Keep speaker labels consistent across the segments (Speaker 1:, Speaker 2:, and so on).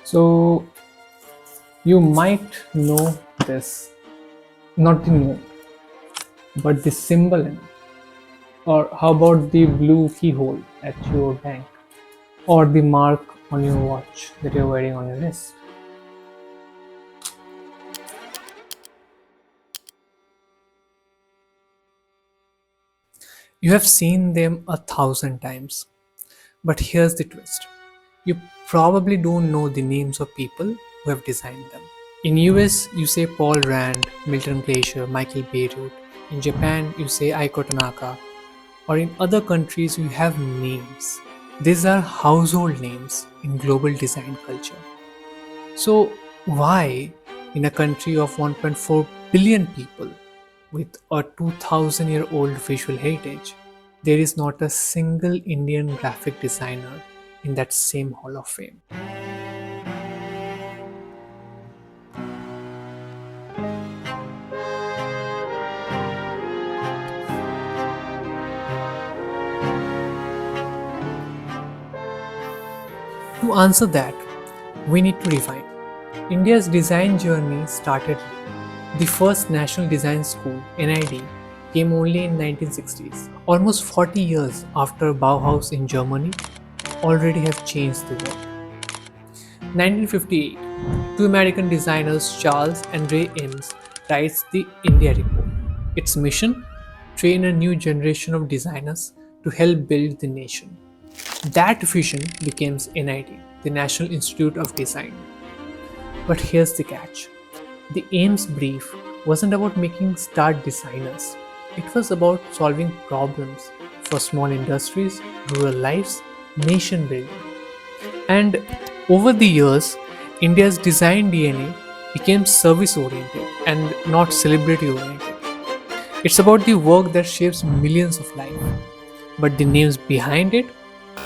Speaker 1: So you might know this, not the note, but the symbol in it. Or how about the blue keyhole at your bank? Or the mark on your watch that you're wearing on your wrist? You have seen them 1,000 times. But here's the twist. You probably don't know the names of people who have designed them. In US, you say Paul Rand, Milton Glacier, Michael Beirut. In Japan, you say Aiko Tanaka. Or in other countries, you have names. These are household names in global design culture. So, why, in a country of 1.4 billion people with a 2000-year-old visual heritage, there is not a single Indian graphic designer in that same Hall of Fame? To answer that, we need to refine. India's design journey started late. The first National Design School, NID, came only in 1960s. Almost 40 years after Bauhaus in Germany already have changed the world. 1958, two American designers Charles and Ray Eames writes the India Report. Its mission: train a new generation of designers to help build the nation. That vision becomes NID, the National Institute of Design. But here's the catch. The Ames brief wasn't about making star designers. It was about solving problems for small industries, rural lives, nation building. And over the years, India's design DNA became service oriented and not celebrity oriented. It's about the work that shapes millions of lives, but the names behind it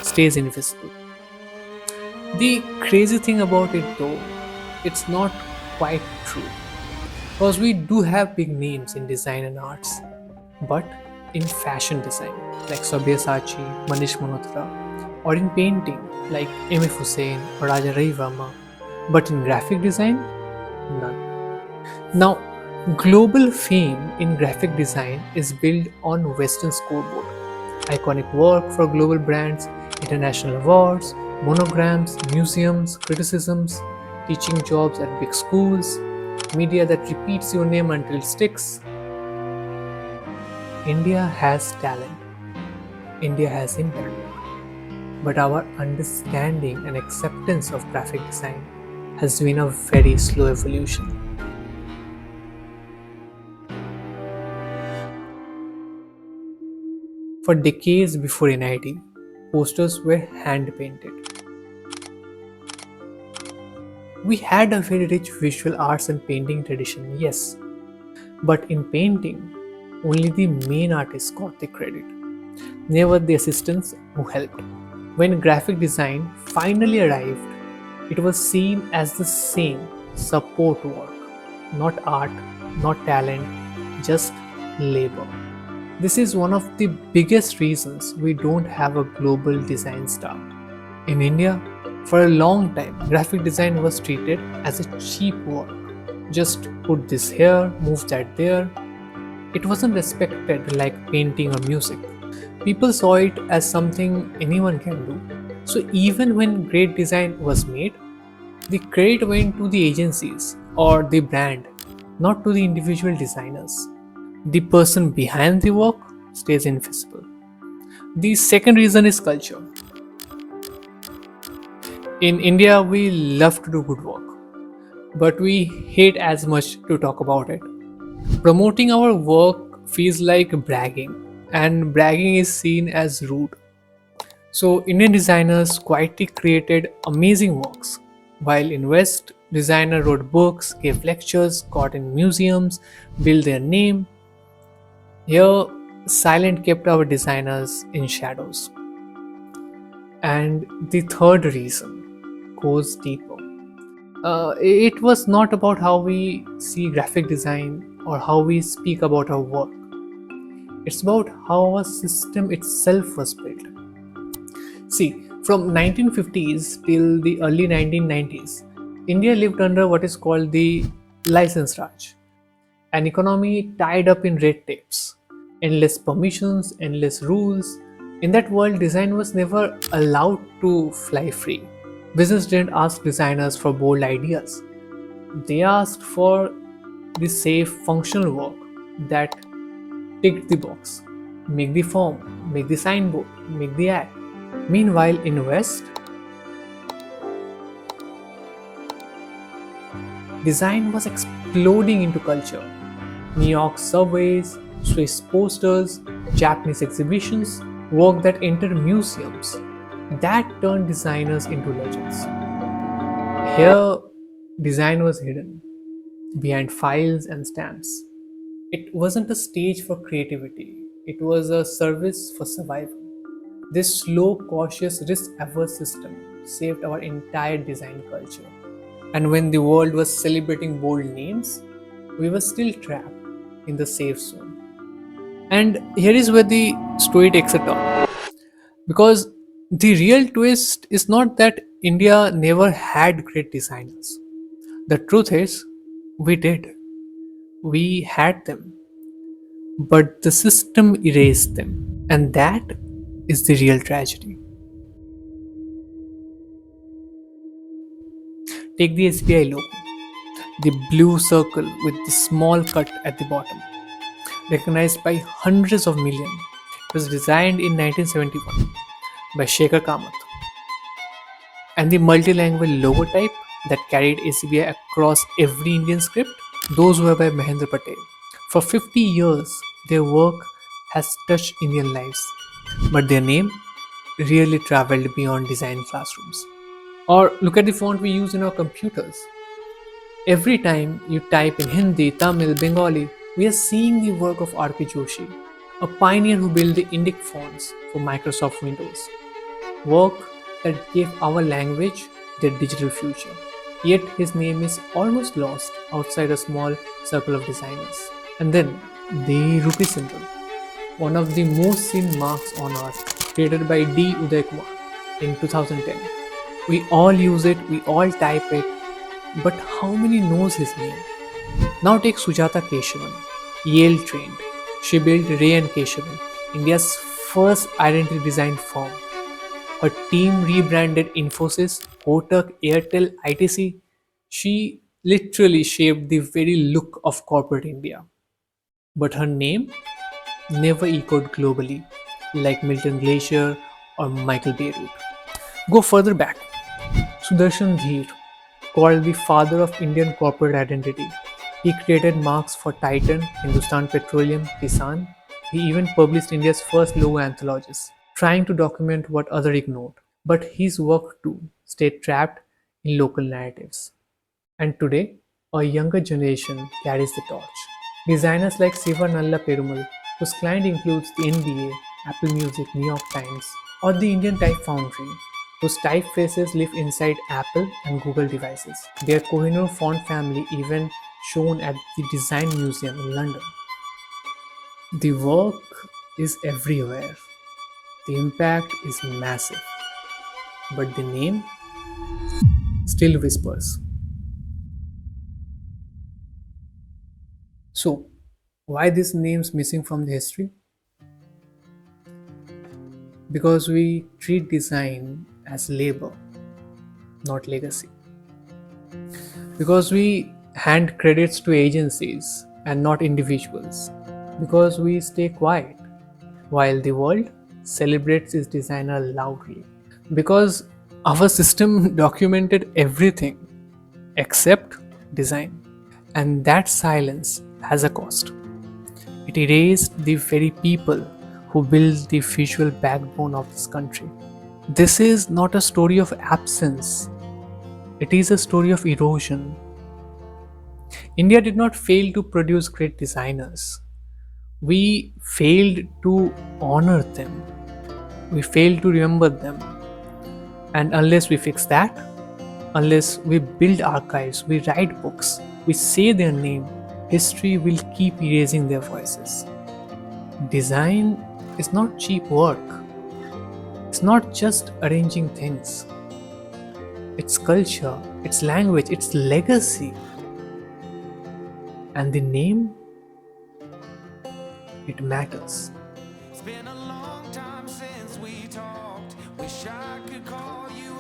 Speaker 1: stays invisible. The crazy thing about it though, it's not quite true. Because we do have big names in design and arts, but in fashion design, like Sabyasachi, Manish Malhotra, or in painting, like M.F. Hussain or Raja Ravi Verma, but in graphic design, none. Now, global fame in graphic design is built on Western scoreboard. Iconic work for global brands, international awards, monograms, museums, criticisms, teaching jobs at big schools, media that repeats your name until it sticks. India has talent, India has impact, but our understanding and acceptance of graphic design has been a very slow evolution. For decades before NID, posters were hand painted. We had a very rich visual arts and painting tradition, yes, but in painting, only the main artist got the credit, never the assistants who helped. When graphic design finally arrived, it was seen as the same support work, not art, not talent, just labor. This is one of the biggest reasons we don't have a global design star. In India, for a long time, graphic design was treated as a cheap work. Just put this here, move that there. It wasn't respected like painting or music. People saw it as something anyone can do. So even when great design was made, the credit went to the agencies or the brand, not to the individual designers. The person behind the work stays invisible. The second reason is culture. In India, we love to do good work, but we hate as much to talk about it. Promoting our work feels like bragging, and bragging is seen as rude. So, Indian designers quietly created amazing works, while in West, designer wrote books, gave lectures, got in museums, built their name. Here, silent kept our designers in shadows. And the third reason goes deeper. It was not about how we see graphic design or how we speak about our work. It's about how our system itself was built. See, from 1950s till the early 1990s, India lived under what is called the license Raj, an economy tied up in red tapes, endless permissions, endless rules. In that world, design was never allowed to fly free. Business didn't ask designers for bold ideas, they asked for the safe, functional work that ticked the box. Make the form, make the signboard, make the ad. Meanwhile, in West, design was exploding into culture. New York subways, Swiss posters, Japanese exhibitions, work that entered museums. That turned designers into legends. Here, design was hidden behind files and stamps. It wasn't a stage for creativity, it was a service for survival. This slow, cautious, risk averse system saved our entire design culture. And when the world was celebrating bold names, we were still trapped in the safe zone. And here is where the story takes a turn. Because the real twist is not that India never had great designers. The truth is, we did. We had them. But the system erased them. And that is the real tragedy. Take the SBI logo, the blue circle with the small cut at the bottom, recognized by hundreds of millions. It was designed in 1971 by Shekhar Kamath, and the multilingual logo type that carried ACBI across every Indian script, those were by Mahendra Patel. For 50 years, their work has touched Indian lives, but their name really traveled beyond design classrooms. Or look at the font we use in our computers. Every time you type in Hindi, Tamil, Bengali, we are seeing the work of R.P. Joshi, a pioneer who built the Indic fonts for Microsoft Windows. Work that gave our language their digital future. Yet his name is almost lost outside a small circle of designers. And then the rupee symbol, one of the most seen marks on earth, created by D. Uday Kumar in 2010. We all use it, we all type it, but how many knows his name? Now take Sujata Keshavan, Yale trained. She built Rayin Keshavan, India's first identity design firm. Her team rebranded Infosys, Kotak, Airtel, ITC. She literally shaped the very look of corporate India. But her name never echoed globally like Milton Glacier or Michael Beirut. Go further back. Sudarshan Dheer, called the father of Indian corporate identity. He created marks for Titan, Hindustan Petroleum, Kisan. He even published India's first logo anthologies, trying to document what others ignored. But his work too stayed trapped in local narratives. And today, a younger generation carries the torch. Designers like Siva Nalla Perumal, whose client includes the NBA, Apple Music, New York Times, or the Indian Type Foundry, whose typefaces live inside Apple and Google devices. Their Kohinoor font family even shown at the Design Museum in London. The work is everywhere. The impact is massive. But the name still whispers. So, why this name's missing from the history? Because we treat design as labor, not legacy. Because we hand credits to agencies and not individuals. Because we stay quiet while the world celebrates its designer loudly. Because our system documented everything except design. And that silence has a cost. It erased the very people who built the visual backbone of this country. This is not a story of absence, it is a story of erosion. India did not fail to produce great designers. We failed to honor them. We failed to remember them. And unless we fix that, unless we build archives, we write books, we say their name, history will keep erasing their voices. Design is not cheap work. It's not just arranging things. its culture, its language, its legacy. And the name, it matters.
Speaker 2: It's been a long time since we talked. Wish I could call you